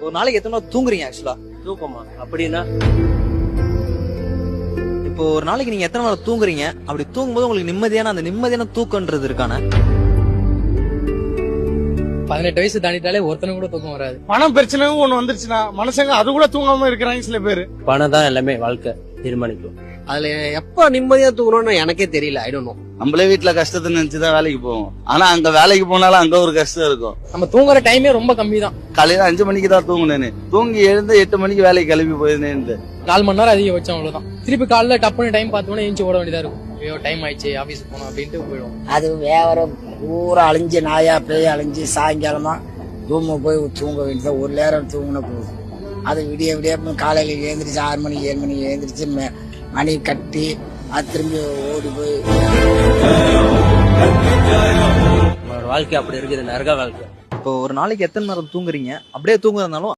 ஒரு நாளைக்கு எத்தனை நாள் தூங்குறீங்க ஆக்சுவலா? தூக்கமா அப்படின்னா? இப்போ ஒரு நாளைக்கு நீங்க எத்தனை நாள் தூங்குறீங்க? அப்படி தூங்கும்போது உங்களுக்கு நிம்மதியான தூக்கம்ன்றது இருக்கானே? 18 வயசு தாண்டிட்டாலே ஒருத்தனும் கூட தூக்கம் வராது. பணம் பிரச்சனையும் ஒண்ணு வந்துருச்சுன்னா மனுஷங்க அது கூட தூங்காம இருக்கிறாங்க சில பேரு. பணம் தான் எல்லாமே வாழ்க்கை தீர்மானிக்கும். அதுல எப்ப நிம்மதியா தூங்கணும்னு எனக்கே தெரியல. I don't know. நம்மளே வீட்டுல கஷ்டத்தை நினைச்சுதான் வேலைக்கு போவோம். ஆனா அங்க வேலைக்கு போனாலும் அங்க ஒரு கஷ்டம் இருக்கும். நம்ம தூங்குற டைமே ரொம்ப கம்மி தான். காலையில 5 மணிக்கு தான் தூங்குனேன்னு, தூங்கி எழுந்து 8 மணிக்கு வேலைக்கு கிளம்பி போயிருந்தேன். 4 மணி நேரம் அதிகபட்சம், அவ்வளவுதான். திருப்பி காலைல டப்புன்னு டைம் பார்த்தோன்னே ஏஞ்சி ஓட வேண்டியதா இருக்கும். ஐயோ டைம் ஆயிடுச்சு, ஆபீஸ் போனோம் அப்படின்ட்டு போயிடும். அது வேற பூரா அழிஞ்சு நாயா பேய் அழிஞ்சு சாயங்காலமா ரூம போய் தூங்க வேண்டியது. ஒரு நேரம் தூங்கின போகுது. அது விடிய விடிய காலையில எழுந்திரிச்சு 6 மணி 7 மணி எழுந்திரிச்சு மணி கட்டி அது திரும்பி ஓடி போய் வாழ்க்கை அப்படி இருக்குது, நரக வாழ்க்கை. இப்போ ஒரு நாளைக்கு எத்தனை நேரம் தூங்குறீங்க? அப்படியே தூங்குறதுனாலும்